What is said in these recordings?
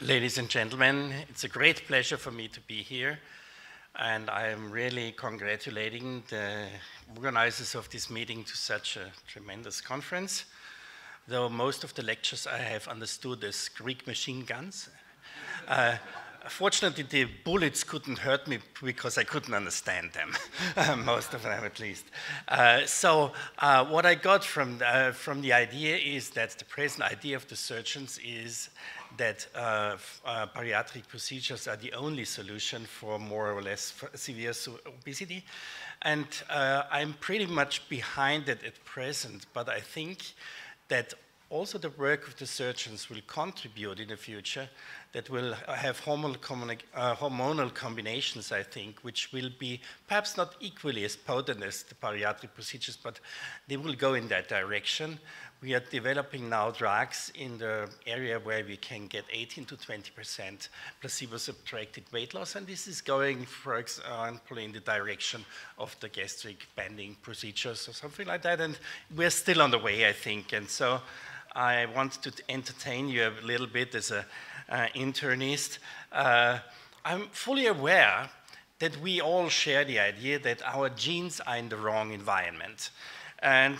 Ladies and gentlemen, it's a great pleasure for me to be here, and I am really congratulating the organizers of this meeting to such a tremendous conference. Though most of the lectures I have understood as Greek machine guns. Fortunately, the bullets couldn't hurt me because I couldn't understand them, most of them at least. What I got from the idea is that the present idea of the surgeons is that bariatric procedures are the only solution for more or less severe obesity. And I'm pretty much behind it at present, but I think that also the work of the surgeons will contribute in the future, that will have hormonal combinations, I think, which will be perhaps not equally as potent as the bariatric procedures, but they will go in that direction. We are developing now drugs in the area where we can get 18 to 20% placebo-subtracted weight loss, and this is going, for example, in the direction of the gastric banding procedures or something like that, and we're still on the way, I think, and so I want to entertain you a little bit as an internist. I'm fully aware that we all share the idea that our genes are in the wrong environment. And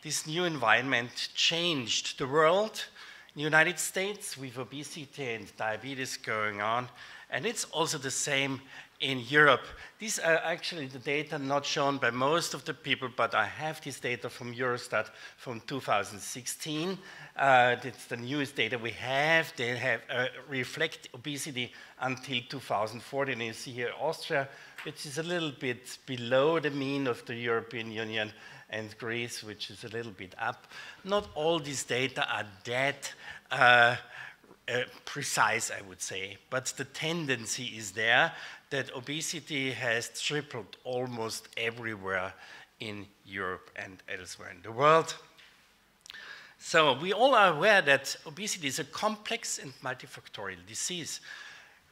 this new environment changed the world in the United States with obesity and diabetes going on. And it's also the same in Europe. These are actually the data not shown by most of the people, but I have this data from Eurostat from 2016. It's the newest data we have. They have reflect obesity until 2014. And you see here Austria, which is a little bit below the mean of the European Union, and Greece, which is a little bit up. Not all these data are that precise, I would say, but the tendency is there that obesity has tripled almost everywhere in Europe and elsewhere in the world. So we all are aware that obesity is a complex and multifactorial disease,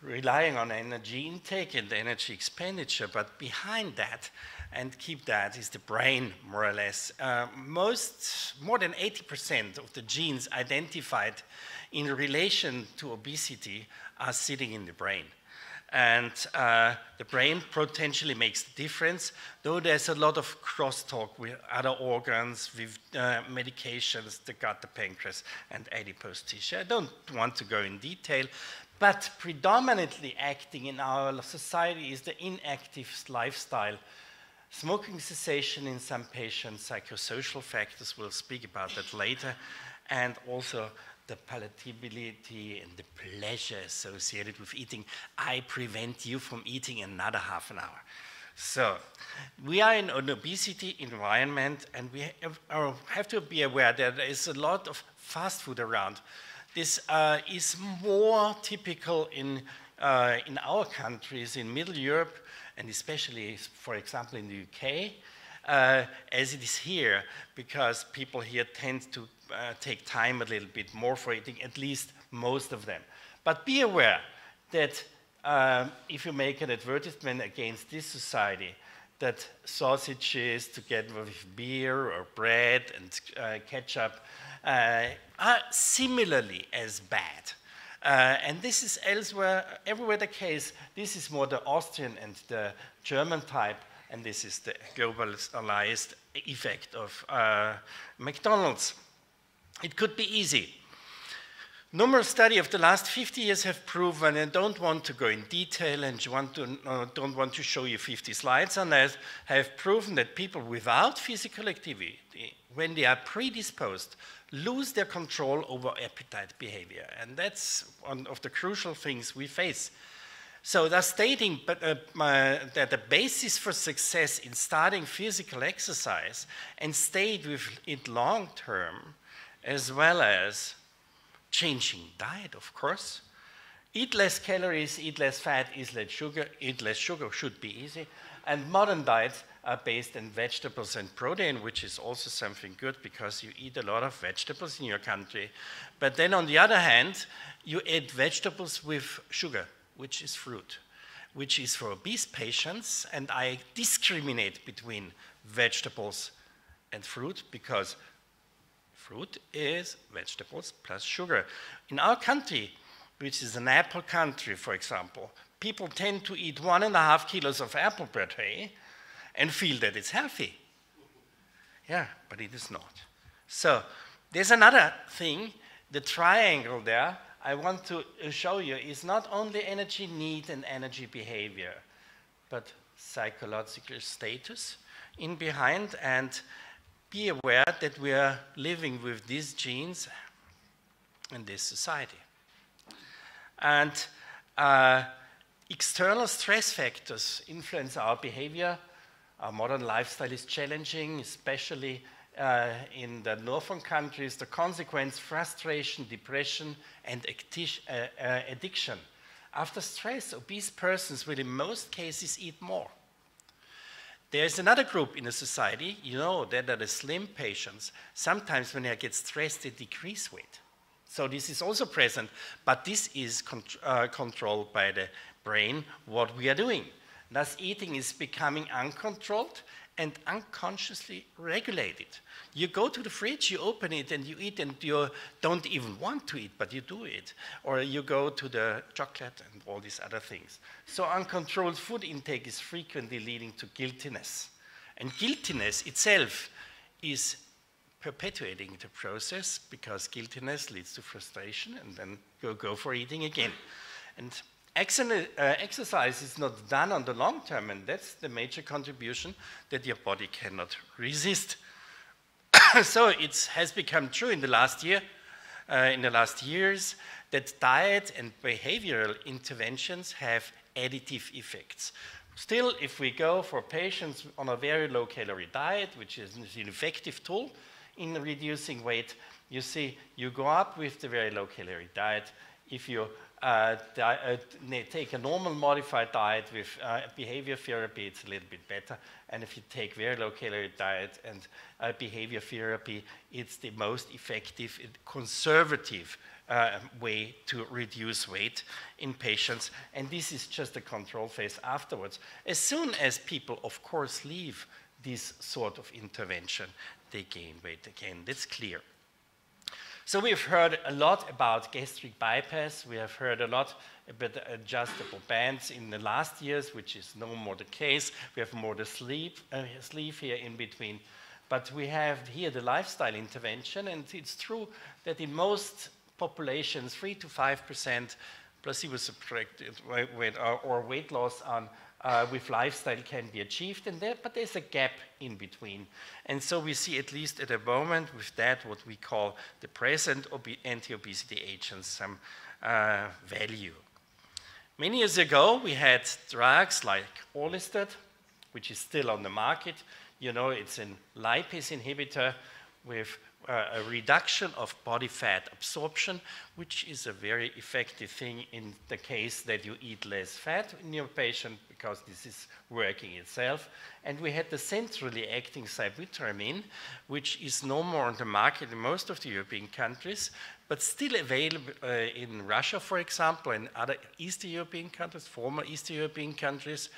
relying on energy intake and energy expenditure, but behind that, and keep that, is the brain, more or less. More than 80% of the genes identified in relation to obesity are sitting in the brain. And the brain potentially makes the difference, though there's a lot of crosstalk with other organs, with medications, the gut, the pancreas, and adipose tissue. I don't want to go in detail, but predominantly acting in our society is the inactive lifestyle. Smoking cessation in some patients, psychosocial factors, we'll speak about that later, and also the palatability and the pleasure associated with eating. I prevent you from eating another half an hour. So we are in an obesity environment, and we have to be aware that there is a lot of fast food around. This is more typical in our countries, in Middle Europe, and especially, for example, in the UK, as it is here, because people here tend to take time a little bit more for eating, at least most of them. But be aware that if you make an advertisement against this society, that sausages together with beer or bread and ketchup are similarly as bad. And this is everywhere the case. This is more the Austrian and the German type, and this is the globalized effect of McDonald's. It could be easy. Numerous studies of the last 50 years have proven, and I don't want to go in detail and don't want to show you 50 slides on that, have proven that people without physical activity, when they are predisposed, lose their control over appetite behavior. And that's one of the crucial things we face. So they're stating that the basis for success in starting physical exercise and staying with it long term, as well as changing diet, of course. Eat less calories, eat less fat, eat less sugar should be easy. And modern diets are based on vegetables and protein, which is also something good because you eat a lot of vegetables in your country. But then on the other hand, you add vegetables with sugar, which is fruit, which is for obese patients. And I discriminate between vegetables and fruit because fruit is vegetables plus sugar. In our country, which is an apple country, for example, people tend to eat 1.5 kilos of apple per day and feel that it's healthy. Yeah, but it is not. So there's another thing, the triangle there, I want to show you is not only energy need and energy behavior, but psychological status in behind, and be aware that we are living with these genes in this society. And external stress factors influence our behavior. Our modern lifestyle is challenging, especially in the northern countries. The consequence, frustration, depression, and addiction. After stress, obese persons will in most cases eat more. There's another group in the society, you know, that are the slim patients. Sometimes when they get stressed, they decrease weight. So this is also present, but this is controlled by the brain, what we are doing. Thus, eating is becoming uncontrolled and unconsciously regulated. You go to the fridge, you open it, and you eat, and you don't even want to eat, but you do it. Or you go to the chocolate and all these other things. So uncontrolled food intake is frequently leading to guiltiness. And guiltiness itself is perpetuating the process, because guiltiness leads to frustration, and then you go for eating again. And exercise is not done on the long term, and that's the major contribution that your body cannot resist. So it has become true in the last years that diet and behavioral interventions have additive effects. Still, if we go for patients on a very low-calorie diet, which is an effective tool in reducing weight, you see you go up with the very low-calorie diet. If you take a normal modified diet with behavior therapy, it's a little bit better. And if you take very low-calorie diet and behavior therapy, it's the most effective, conservative way to reduce weight in patients. And this is just a control phase afterwards. As soon as people, of course, leave this sort of intervention, they gain weight again. That's clear. So we've heard a lot about gastric bypass. We have heard a lot about adjustable bands in the last years, which is no more the case. We have more the sleeve here in between. But we have here the lifestyle intervention, and it's true that in most populations, 3 to 5% placebo-subtracted weight or weight loss on with lifestyle can be achieved, but there's a gap in between. And so we see, at least at the moment, with that, what we call the present anti-obesity agents, some value. Many years ago, we had drugs like Orlistat, which is still on the market. You know, it's a lipase inhibitor with a reduction of body fat absorption, which is a very effective thing in the case that you eat less fat in your patient, because this is working itself. And we had the centrally acting sibutramine, which is no more on the market in most of the European countries, but still available in Russia, for example, and other Eastern European countries, former Eastern European countries.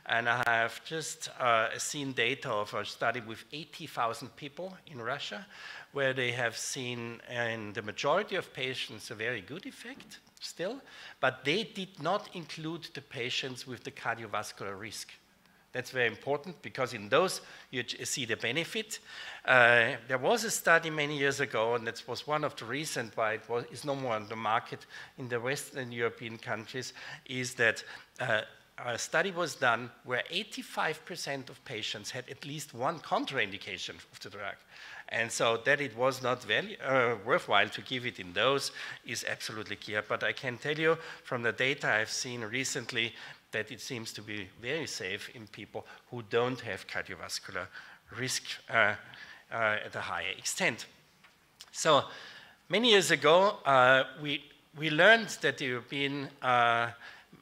And I have just seen data of a study with 80,000 people in Russia, where they have seen in the majority of patients a very good effect still, but they did not include the patients with the cardiovascular risk. That's very important, because in those you see the benefit. There was a study many years ago, and that was one of the reasons why it is no more on the market in the Western European countries, is that a study was done where 85% of patients had at least one contraindication of the drug. And so that it was not worthwhile to give it in those is absolutely clear. But I can tell you from the data I've seen recently that it seems to be very safe in people who don't have cardiovascular risk at a higher extent. So many years ago, we learned that the European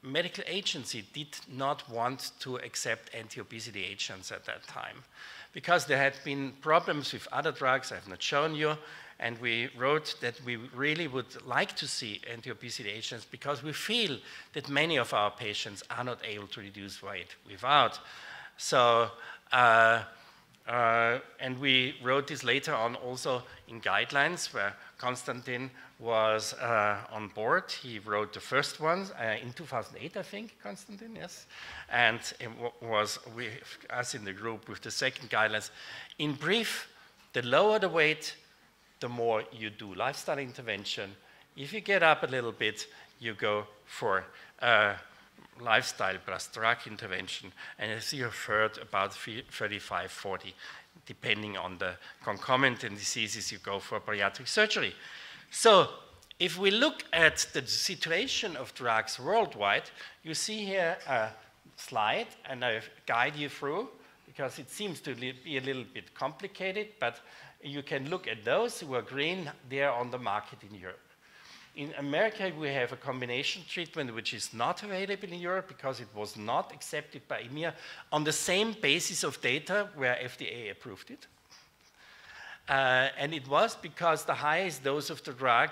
Medical Agency did not want to accept anti-obesity agents at that time, because there had been problems with other drugs I have not shown you, and we wrote that we really would like to see anti-obesity agents, because we feel that many of our patients are not able to reduce weight without. So, and we wrote this later on also in guidelines, where Konstantin was on board. He wrote the first one in 2008, I think, Konstantin, yes? And it was us in the group with the second guidelines. In brief, the lower the weight, the more you do lifestyle intervention. If you get up a little bit, you go for lifestyle plus drug intervention. And as you have heard, about 35, 40, depending on the concomitant diseases, you go for bariatric surgery. So if we look at the situation of drugs worldwide, you see here a slide, and I guide you through, because it seems to be a little bit complicated, but you can look at those who are green, they are on the market in Europe. In America, we have a combination treatment which is not available in Europe because it was not accepted by EMEA on the same basis of data where FDA approved it. And it was because the highest dose of the drug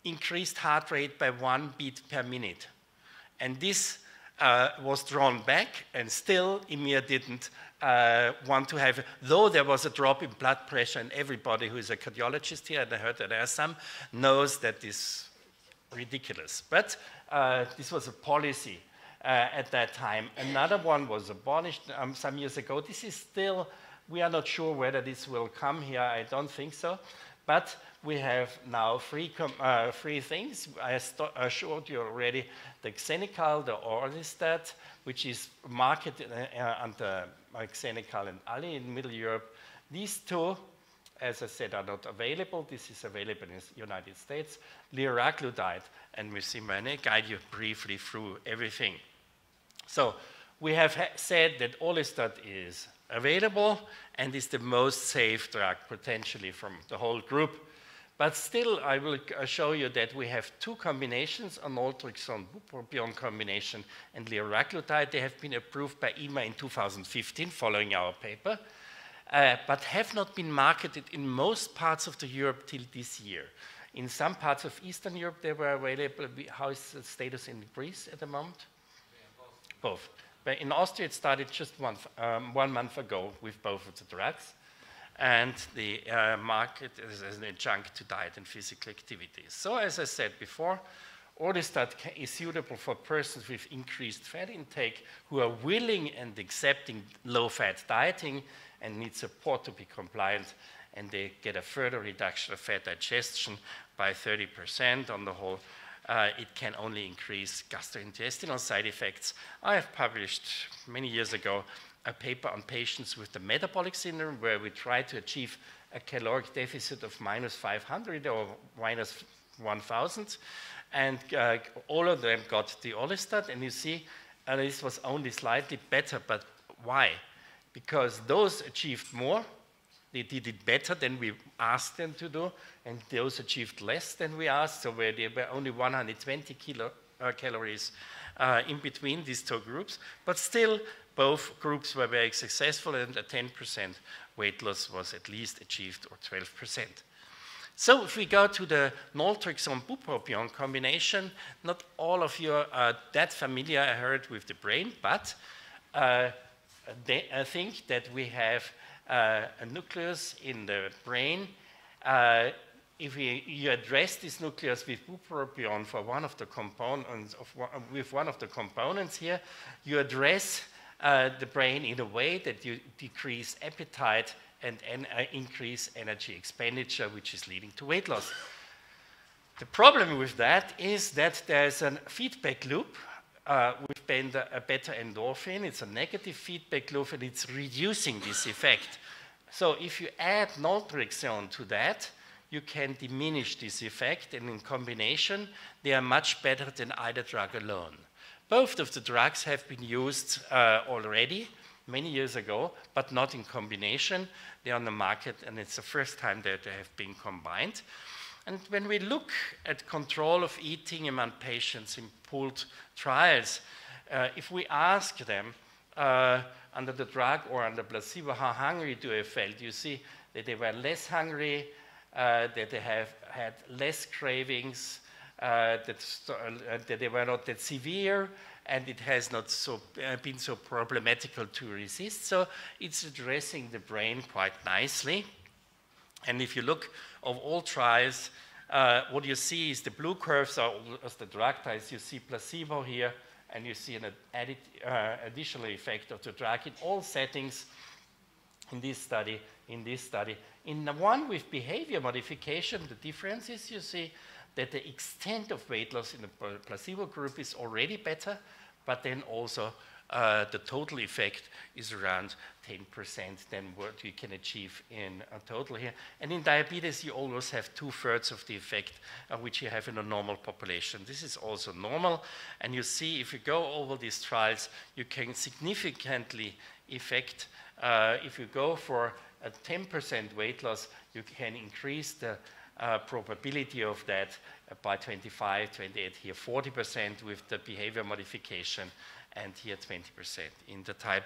increased heart rate by 1 beat per minute. And this was drawn back, and still EMEA didn't want to have, though there was a drop in blood pressure, and everybody who is a cardiologist here, and I heard that there are some, knows that this ridiculous. But this was a policy at that time. Another one was abolished some years ago. This is still, we are not sure whether this will come here. I don't think so. But we have now three things. I showed you already the Xenical, the Orlistat, which is marketed under Xenical and Ali in Middle Europe. These two, as I said, are not available. This is available in the United States. Liraglutide, and we see Mane guide you briefly through everything. So we have said that Orlistat is available and is the most safe drug potentially from the whole group. But still, I will show you that we have two combinations, a naltrexone-bupropion combination and liraglutide. They have been approved by EMA in 2015, following our paper, but have not been marketed in most parts of Europe till this year. In some parts of Eastern Europe, they were available. How is the status in Greece at the moment? Yeah, both. But in Austria, it started just 1 month ago with both of the drugs. And the market is an adjunct to diet and physical activities. So as I said before, Orlistat is suitable for persons with increased fat intake who are willing and accepting low-fat dieting and need support to be compliant, and they get a further reduction of fat digestion by 30% on the whole. It can only increase gastrointestinal side effects. I have published many years ago a paper on patients with the metabolic syndrome where we try to achieve a caloric deficit of -500 or -1000, and all of them got the Orlistat, and you see this was only slightly better, but why? Because those achieved more, they did it better than we asked them to do, and those achieved less than we asked, so where there were only 120 calories in between these two groups, but still both groups were very successful, and a 10% weight loss was at least achieved, or 12%. So if we go to the naltrexone-bupropion combination, not all of you are that familiar, I heard, with the brain, but I think that we have a nucleus in the brain. If you address this nucleus with bupropion for one of the components, with one of the components here, you address the brain in a way that you decrease appetite and increase energy expenditure, which is leading to weight loss. The problem with that is that there's a feedback loop with beta-endorphin. It's a negative feedback loop, and it's reducing this effect. So if you add naltrexone to that, you can diminish this effect, and in combination, they are much better than either drug alone. Both of the drugs have been used already many years ago, but not in combination. They're on the market, and it's the first time that they have been combined. And when we look at control of eating among patients in pooled trials, if we ask them under the drug or under placebo, how hungry do they feel, you see that they were less hungry, that they have had less cravings, that they were not that severe, and it has not been so problematical to resist. So it's addressing the brain quite nicely. And if you look of all trials, what you see is the blue curves are as the drug types. You see placebo here, and you see an additional effect of the drug in all settings in this study. In the one with behavior modification, the difference is you see that the extent of weight loss in the placebo group is already better, but then also the total effect is around 10% than what you can achieve in a total here. And in diabetes, you always have 2/3 of the effect which you have in a normal population. This is also normal. And you see, if you go over these trials, you can significantly affect, if you go for a 10% weight loss, you can increase the probability of that by 25, 28, here 40% with the behavior modification, and here 20% in the type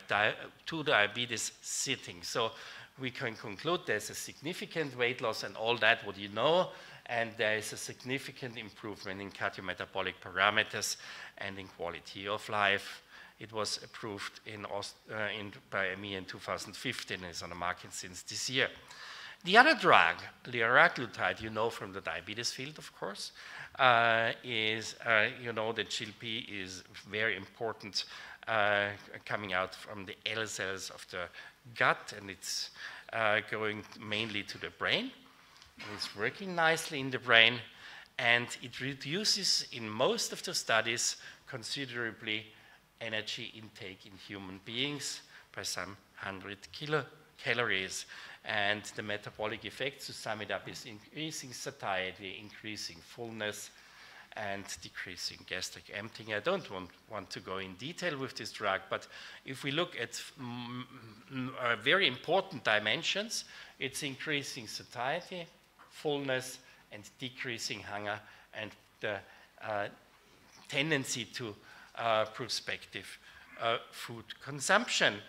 2 diabetes setting. So we can conclude there's a significant weight loss and all that, what you know, and there is a significant improvement in cardiometabolic parameters and in quality of life. It was approved by me in 2015 and is on the market since this year. The other drug, liraglutide, you know from the diabetes field, of course, is, you know, that GLP is very important coming out from the L cells of the gut, and it's going mainly to the brain. It's working nicely in the brain, and it reduces, in most of the studies, considerably energy intake in human beings by some 100 kilocalories. And the metabolic effects, to sum it up, is increasing satiety, increasing fullness, and decreasing gastric emptying. I don't want to go in detail with this drug, but if we look at very important dimensions, it's increasing satiety, fullness, and decreasing hunger, and the tendency to prospective food consumption.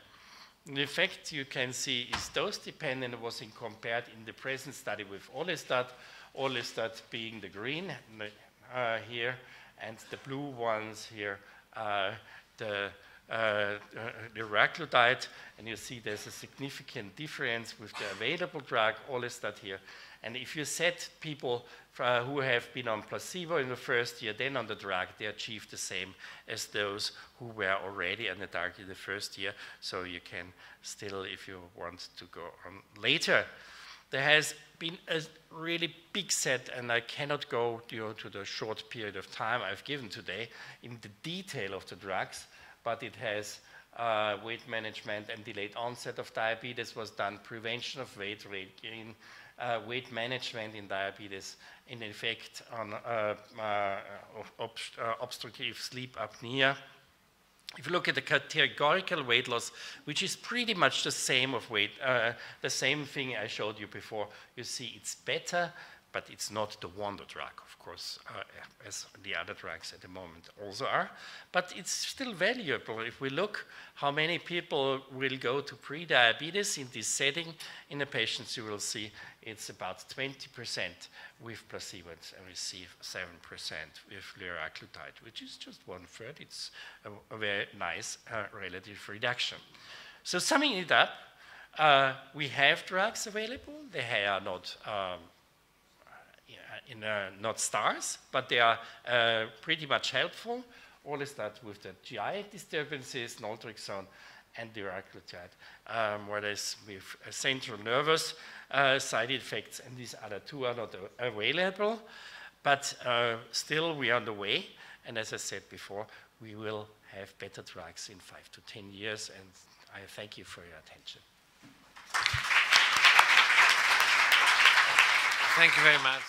The effect you can see is dose-dependent. It was compared in the present study with orlistat being the green here, and the blue ones here, the liraglutide, and you see there's a significant difference with the available drug, orlistat here. And if you set people who have been on placebo in the first year, then on the drug, they achieve the same as those who were already on the drug in the first year. So you can still, if you want to go on later. There has been a really big set, and I cannot go to the short period of time I've given today in the detail of the drugs, but it has weight management and delayed onset of diabetes was done, prevention of weight gain, weight management in diabetes, in effect on obstructive sleep apnea. If you look at the categorical weight loss, which is pretty much the same of weight, the same thing I showed you before, you see it's better, but it's not the wonder drug, of course, as the other drugs at the moment also are. But it's still valuable. If we look how many people will go to pre-diabetes in this setting, in the patients you will see it's about 20% with placebo and receive 7% with liraglutide, which is just 1/3. It's a very nice relative reduction. So summing it up, we have drugs available. They are not not stars, but they are pretty much helpful. Orlistat with the GI disturbances, naltrexone, and liraglutide, more or less with central nervous side effects, and these other two are not available. But still, we are on the way, and as I said before, we will have better drugs in 5 to 10 years, and I thank you for your attention. Thank you very much.